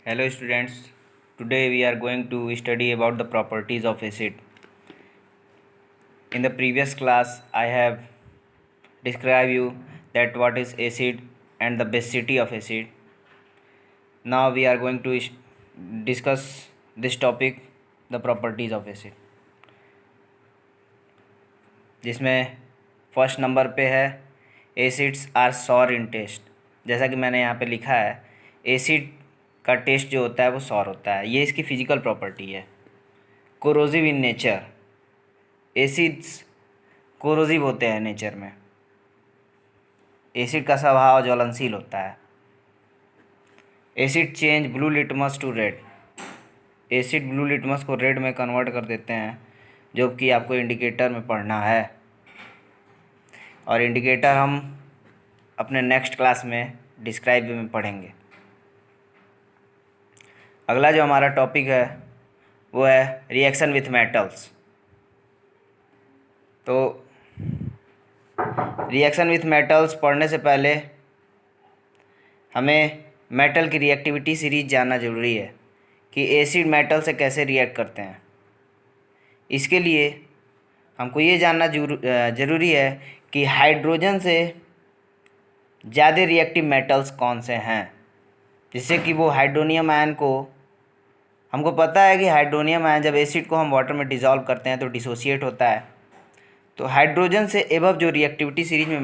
Hello students, today we are going to study about the properties of acid. In the previous class I have described you that what is acid and the basicity of acid. Now we are going to discuss this topic, the properties of acid, जिसमें first number पे है acids are sour in taste. जैसा कि मैंने यहाँ पे लिखा है, एसिड का टेस्ट जो होता है वो सॉर होता है। ये इसकी फिजिकल प्रॉपर्टी है। Corrosive in nature, acids corrosive होते हैं नेचर में। एसिड का स्वभाव ज्वलनशील होता है। Acid change blue litmus to red, acid blue litmus को रेड में कन्वर्ट कर देते हैं, जो कि आपको इंडिकेटर में पढ़ना है। और इंडिकेटर हम अपने नेक्स्ट क्लास में डिस्क्राइब में पढ़ेंगे। अगला जो हमारा टॉपिक है वो है रिएक्शन विथ मेटल्स। तो रिएक्शन विथ मेटल्स पढ़ने से पहले हमें मेटल की रिएक्टिविटी सीरीज जानना ज़रूरी है कि एसिड मेटल से कैसे रिएक्ट करते हैं। इसके लिए हमको ये जानना ज़रूरी है कि हाइड्रोजन से ज़्यादा रिएक्टिव मेटल्स कौन से हैं, जिससे कि वो हाइड्रोनियम आयन को, हमको पता है कि हाइड्रोनियम आयन जब एसिड को हम वाटर में डिज़ोल्व करते हैं तो डिसोसिएट होता है। तो हाइड्रोजन से एबव जो रिएक्टिविटी सीरीज में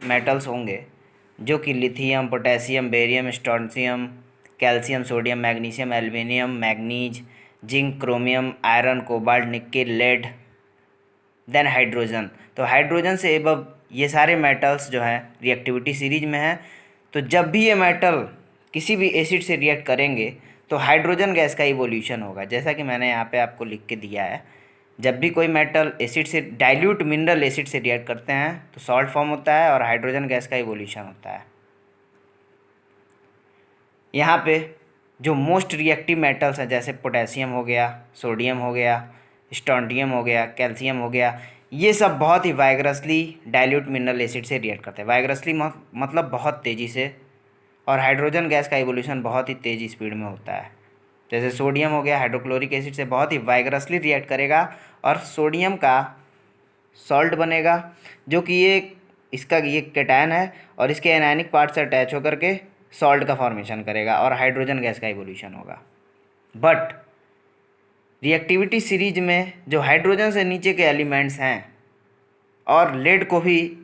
मेटल्स होंगे, जो कि lithium, potassium, barium, strontium, calcium, sodium, magnesium, aluminium, manganese, zinc, chromium, iron, cobalt, nickel, lead, than hydrogen. तो हाइड्रोजन से एबव ये सारे मेटल्स जो हैं रिएक्टिविटी सीरीज में हैं। तो जब भी ये मेटल किसी भी एसिड से रिएक्ट करेंगे तो हाइड्रोजन गैस का इवोल्यूशन होगा। जैसा कि मैंने यहाँ पे आपको लिख के दिया है, जब भी कोई मेटल एसिड से, डाइल्यूट मिनरल एसिड से रिएक्ट करते हैं तो सॉल्ट फॉर्म होता है और हाइड्रोजन गैस का इवोल्यूशन होता है। यहाँ पे जो मोस्ट रिएक्टिव मेटल्स हैं, जैसे पोटेशियम हो गया, सोडियम हो गया, स्ट्रोंटियम हो गया, कैल्शियम हो गया, ये सब बहुत ही वाइग्रसली डाइल्यूट मिनरल एसिड से रिएक्ट करते हैं। वाइग्रसली मतलब बहुत तेज़ी से, और हाइड्रोजन गैस का इवोल्यूशन बहुत ही तेज़ स्पीड में होता है। जैसे सोडियम हो गया, हाइड्रोक्लोरिक एसिड से बहुत ही वाइग्रसली रिएक्ट करेगा और सोडियम का सॉल्ट बनेगा, जो कि ये कैटायन है और इसके एनायनिक पार्ट से अटैच होकर के सॉल्ट का फॉर्मेशन करेगा और हाइड्रोजन गैस का इवोल्यूशन होगा। बट रिएक्टिविटी सीरीज में जो हाइड्रोजन से नीचे के एलिमेंट्स हैं, और लेड को भी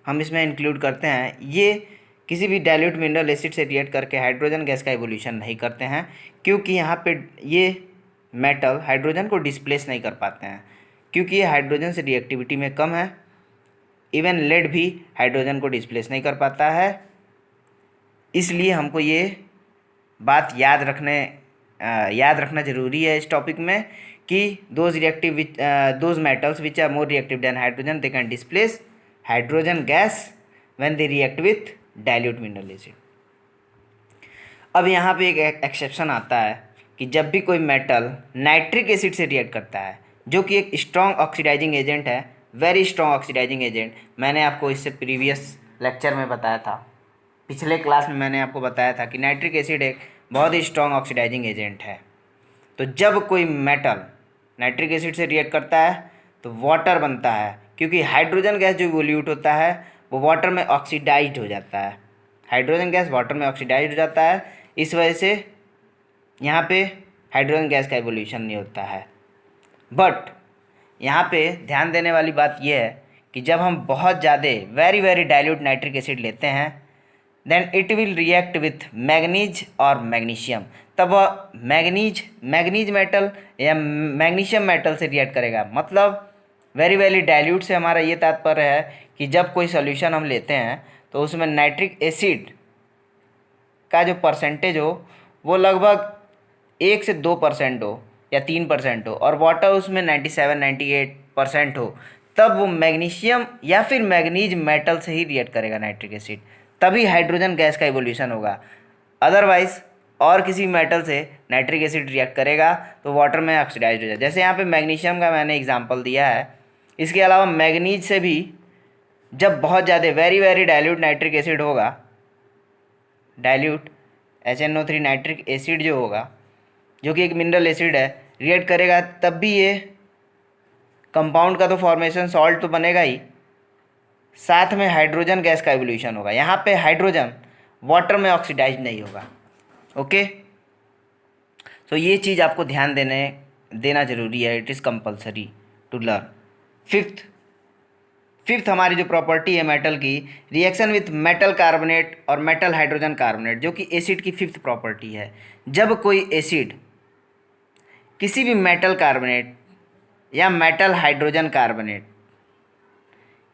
हम इसमें इंक्लूड करते हैं, ये किसी भी डाइल्यूट मिनरल एसिड से रिएक्ट करके हाइड्रोजन गैस का इवोल्यूशन नहीं करते हैं, क्योंकि यहाँ पे ये मेटल हाइड्रोजन को डिस्प्लेस नहीं कर पाते हैं, क्योंकि ये हाइड्रोजन से रिएक्टिविटी में कम है। इवन लेड भी हाइड्रोजन को डिस्प्लेस नहीं कर पाता है। इसलिए हमको ये बात याद रखना ज़रूरी है इस टॉपिक में कि those metals which are more reactive than hydrogen, they can displace hydrogen gas when they react with dilute mineral acid. अब यहाँ पे एक एक्सेप्शन आता है कि जब भी कोई मेटल नाइट्रिक एसिड से रिएक्ट करता है, जो कि एक स्ट्रॉन्ग ऑक्सीडाइजिंग एजेंट है, वेरी स्ट्रॉन्ग ऑक्सीडाइजिंग एजेंट। मैंने आपको इससे प्रीवियस लेक्चर में बताया था, पिछले क्लास में मैंने आपको बताया था कि नाइट्रिक एसिड एक बहुत ही स्ट्रॉन्ग ऑक्सीडाइजिंग एजेंट है। तो जब कोई मेटल नाइट्रिक एसिड से रिएक्ट करता है तो वाटर बनता है, क्योंकि हाइड्रोजन गैस जो इवोल्यूट होता है वो वाटर में ऑक्सीडाइज्ड हो जाता है। हाइड्रोजन गैस वाटर में ऑक्सीडाइज्ड हो जाता है, इस वजह से यहाँ पे हाइड्रोजन गैस का इवोल्यूशन नहीं होता है। बट यहाँ पे ध्यान देने वाली बात यह है कि जब हम बहुत ज़्यादा very very dilute nitric acid लेते हैं, then it will react with manganese और मैग्नीशियम। तब वह मैग्नीज मेटल या मैग्नीशियम मेटल से रिएक्ट करेगा। मतलब वेरी वेरी डाइल्यूट से हमारा ये तात्पर्य है कि जब कोई सॉल्यूशन हम लेते हैं तो उसमें नाइट्रिक एसिड का जो परसेंटेज हो वो लगभग 1 से 2% हो या 3% हो, और वाटर उसमें 97-98% हो, तब वो मैग्नीशियम या फिर मैग्नीज मेटल से ही रिएक्ट करेगा नाइट्रिक एसिड, तभी हाइड्रोजन गैस का इवोल्यूशन होगा। अदरवाइज और किसी मेटल से नाइट्रिक एसिड रिएक्ट करेगा तो वाटर में ऑक्सीडाइज हो जाए। जैसे यहाँ पे मैग्नीशियम का मैंने एग्जांपल दिया है। इसके अलावा मैग्नीज से भी जब बहुत ज़्यादा very very dilute nitric acid होगा, डाइल्यूट HNO3 नाइट्रिक एसिड जो होगा, जो कि एक मिनरल एसिड है, रिएक्ट करेगा तब भी ये कंपाउंड का तो फॉर्मेशन, सॉल्ट तो बनेगा ही, साथ में हाइड्रोजन गैस का एवोल्यूशन होगा। यहाँ पे हाइड्रोजन वाटर में ऑक्सीडाइज नहीं होगा। ओके, तो ये चीज़ आपको ध्यान देना जरूरी है। It is compulsory to learn. Fifth हमारी जो प्रॉपर्टी है मेटल की, रिएक्शन विथ मेटल कार्बोनेट और मेटल हाइड्रोजन कार्बोनेट, जो कि एसिड की फिफ्थ प्रॉपर्टी है। जब कोई एसिड किसी भी मेटल कार्बोनेट या मेटल हाइड्रोजन कार्बोनेट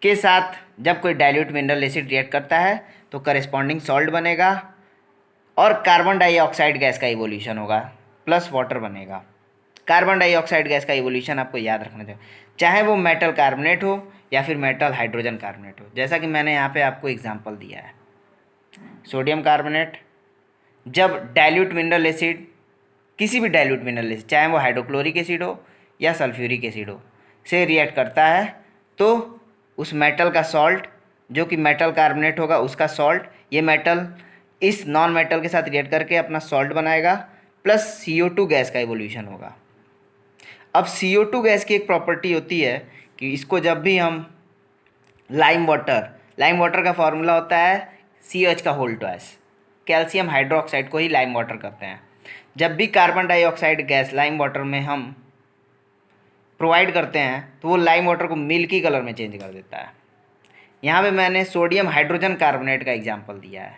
के साथ जब कोई डाइल्यूट मिनरल एसिड रिएक्ट करता है तो करस्पॉन्डिंग सॉल्ट बनेगा और कार्बन डाइऑक्साइड गैस का इवोल्यूशन होगा प्लस वाटर बनेगा। कार्बन डाइऑक्साइड गैस का इवोल्यूशन आपको याद रखना चाहिए, चाहे वो मेटल कार्बोनेट हो या फिर मेटल हाइड्रोजन कार्बोनेट हो। जैसा कि मैंने यहाँ पे आपको एग्जांपल दिया है, सोडियम कार्बोनेट जब डाइल्यूट मिनरल एसिड, किसी भी डाइल्यूट मिनरल एसिड, चाहे वो हाइड्रोक्लोरिक एसिड हो या सल्फ्यूरिक एसिड हो, से रिएक्ट करता है तो उस मेटल का सॉल्ट, जो कि मेटल कार्बोनेट होगा, उसका सॉल्ट, ये मेटल इस नॉन मेटल के साथ रिएक्ट करके अपना सॉल्ट बनाएगा प्लस CO2 गैस का इवोल्यूशन होगा। अब CO2 गैस की एक प्रॉपर्टी होती है कि इसको जब भी हम लाइम वाटर का फॉर्मूला होता है CH का होल ट्वाइस, कैल्शियम हाइड्रोक्साइड को ही लाइम वाटर कहते हैं। जब भी carbon dioxide gas lime water में हम प्रोवाइड करते हैं तो वो लाइम वाटर को मिल्की कलर में चेंज कर देता है। यहाँ पे मैंने सोडियम हाइड्रोजन कार्बोनेट का एग्जांपल दिया है,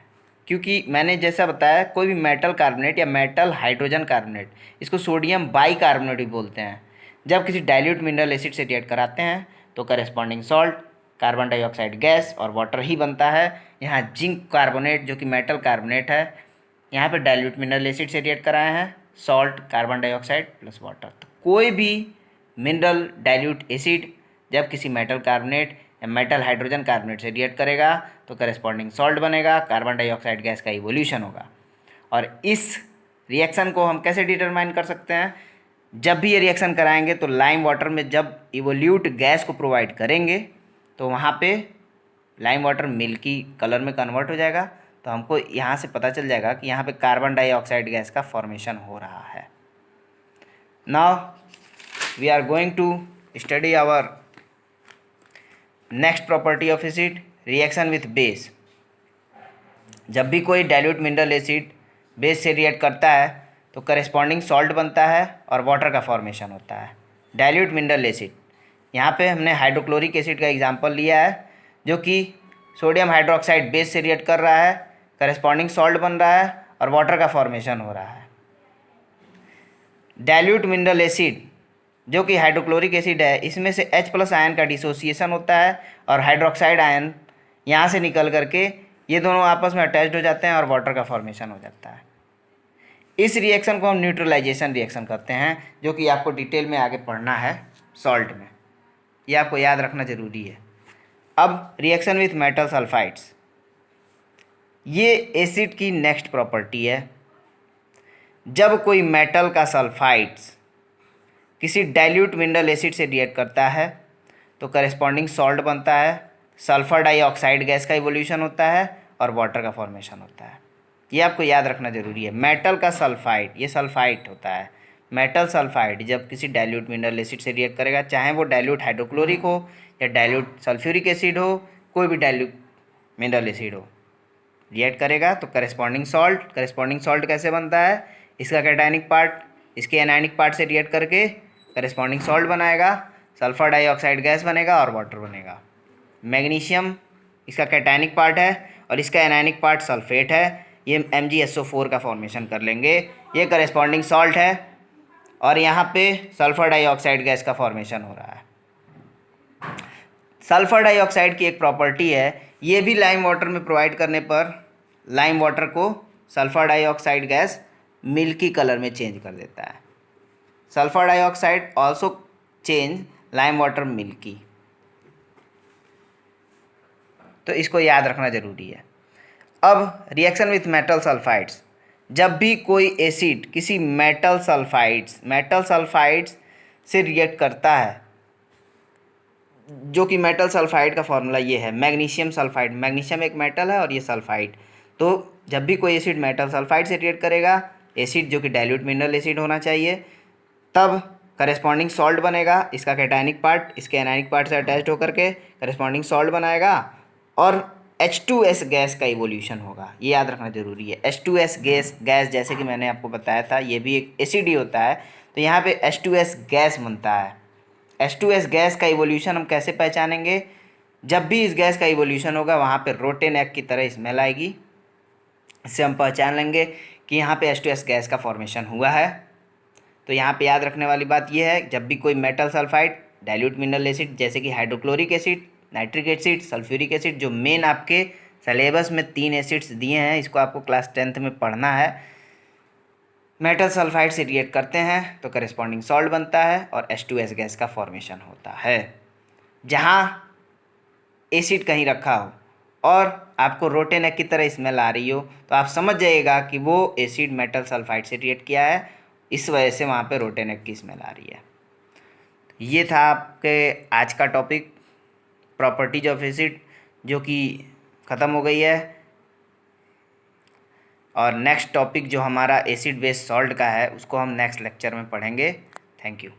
क्योंकि मैंने जैसा बताया कोई भी मेटल कार्बोनेट या मेटल हाइड्रोजन कार्बोनेट, इसको सोडियम बाई कार्बोनेट भी बोलते हैं, जब किसी डाइल्यूट मिनरल एसिड से रिएक्ट कराते हैं तो corresponding salt, carbon dioxide gas और वाटर ही बनता है। यहाँ जिंक कार्बोनेट जो कि मेटल कार्बोनेट है, यहाँ पर डाइल्यूट मिनरल एसिड से रिएक्ट कराए हैं, salt, carbon dioxide plus water. तो कोई भी मिनरल डाइल्यूट एसिड जब किसी मेटल कार्बोनेट या मेटल हाइड्रोजन कार्बोनेट से रिएक्ट करेगा तो करस्पॉन्डिंग सॉल्ट बनेगा, कार्बन डाइऑक्साइड गैस का इवोल्यूशन होगा। और इस रिएक्शन को हम कैसे डिटरमाइन कर सकते हैं, जब भी ये रिएक्शन कराएंगे तो लाइम वाटर में जब इवोल्यूट गैस को प्रोवाइड करेंगे तो वहाँ पे लाइम वाटर मिल्की कलर में कन्वर्ट हो जाएगा, तो हमको यहाँ से पता चल जाएगा कि यहाँ पे कार्बन डाइऑक्साइड गैस का फॉर्मेशन हो रहा है। Now we are going to study our next property of acid, reaction with base. जब भी कोई डाइल्यूट मिनरल एसिड बेस से रिएक्ट करता है तो करस्पॉन्डिंग सॉल्ट बनता है और वाटर का फॉर्मेशन होता है। डाइल्यूट मिनरल एसिड, यहाँ पे हमने हाइड्रोक्लोरिक एसिड का एग्जांपल लिया है, जो कि सोडियम हाइड्रोक्साइड बेस से रिएक्ट कर रहा है, करस्पॉन्डिंग सॉल्ट बन रहा है और वाटर का फॉर्मेशन हो रहा है। डाइल्यूट मिनरल एसिड जो कि हाइड्रोक्लोरिक एसिड है, इसमें से H+ आयन का डिसोसिएशन होता है और हाइड्रोक्साइड आयन यहाँ से निकल करके ये दोनों आपस में अटैच्ड हो जाते हैं और वाटर का फॉर्मेशन हो जाता है। इस रिएक्शन को हम न्यूट्रलाइजेशन रिएक्शन करते हैं, जो कि आपको डिटेल में आगे पढ़ना है सॉल्ट में, ये आपको याद रखना ज़रूरी है। अब रिएक्शन विथ मेटल सल्फाइड्स, ये एसिड की नेक्स्ट प्रॉपर्टी है। जब कोई मेटल का सल्फाइड्स किसी डाइल्यूट मिनरल एसिड से रिएक्ट करता है तो करस्पॉन्डिंग सॉल्ट बनता है, सल्फर डाइऑक्साइड गैस का इवोल्यूशन होता है और वाटर का फॉर्मेशन होता है। ये आपको याद रखना ज़रूरी है। मेटल का सल्फाइड, ये सल्फाइड होता है। मेटल सल्फाइड जब किसी डाइल्यूट मिनरल एसिड से रिएक्ट करेगा, चाहे वो डाइल्यूट हाइड्रोक्लोरिक हो या डाइल्यूट सल्फ्यूरिक एसिड हो, कोई भी डाइल्यूट मिनरल एसिड हो, रिएक्ट करेगा तो करस्पॉन्डिंग सॉल्ट कैसे बनता है, इसका कैटायनिक पार्ट इसके एनायनिक पार्ट से रिएक्ट करके करस्पॉन्डिंग सॉल्ट बनाएगा, सल्फर डाइऑक्साइड गैस बनेगा और वाटर बनेगा। मैग्नीशियम इसका कैटायनिक पार्ट है और इसका एनायनिक पार्ट सल्फेट है, ये MgSO4 का फॉर्मेशन कर लेंगे, ये करस्पॉन्डिंग सॉल्ट है और यहाँ पे सल्फर डाइऑक्साइड गैस का फॉर्मेशन हो रहा है। सल्फर डाइऑक्साइड की एक प्रॉपर्टी है, ये भी लाइम वाटर में प्रोवाइड करने पर लाइम वाटर को sulphur dioxide gas milky colour में चेंज कर देता है। Sulphur dioxide also change lime water milky, तो इसको याद रखना ज़रूरी है। अब रिएक्शन विथ मेटल सल्फाइड्स, जब भी कोई एसिड किसी मेटल सल्फाइड्स से रिएक्ट करता है, जो कि मेटल सल्फाइड का फॉर्मूला ये है मैग्नीशियम सल्फाइड। मैग्नीशियम एक मेटल है और ये सल्फाइड, तो जब भी कोई एसिड मेटल सल्फाइड से रिएक्ट करेगा, एसिड जो कि डाइल्यूट मिनरल एसिड होना चाहिए, तब करेस्पॉन्डिंग सॉल्ट बनेगा, इसका कैटायनिक पार्ट इसके एनायनिक पार्ट से अटैच्ड होकर के करेस्पॉन्डिंग सॉल्ट बनाएगा और H2S गैस का इवोल्यूशन होगा। ये याद रखना जरूरी है। H2S गैस जैसे कि मैंने आपको बताया था ये भी एक एसिड ही होता है, तो यहाँ पे H2S गैस बनता है। H2S गैस का इवोल्यूशन हम कैसे पहचानेंगे? जब भी इस गैस का इवोल्यूशन होगा वहाँ पे रोटेन एग की तरह स्मेल आएगी, इससे हम पहचान लेंगे कि यहाँ पे H2S गैस का फॉर्मेशन हुआ है। तो यहाँ पे याद रखने वाली बात यह है, जब भी कोई metal sulphide, dilute mineral acid जैसे कि hydrochloric acid, nitric acid, sulphuric acid, जो मेन आपके सिलेबस में 3 एसिड्स दिए हैं, इसको आपको क्लास 10th में पढ़ना है, मेटल सल्फाइड से रिएक्ट करते हैं तो करेस्पॉन्डिंग सॉल्ट बनता है और H2S गैस का फॉर्मेशन होता है। जहाँ एसिड कहीं रखा हो और आपको रोटेन एग की तरह स्मेल आ रही हो तो आप समझ जाइएगा कि वो एसिड मेटल सल्फाइड से रिएक्ट किया है, इस वजह से वहाँ पे रोटेन एग की स्मेल आ रही है। ये था आपके आज का टॉपिक प्रॉपर्टीज ऑफ एसिड, जो कि ख़त्म हो गई है। और नेक्स्ट टॉपिक जो हमारा एसिड बेस सॉल्ट का है उसको हम नेक्स्ट लेक्चर में पढ़ेंगे। Thank you.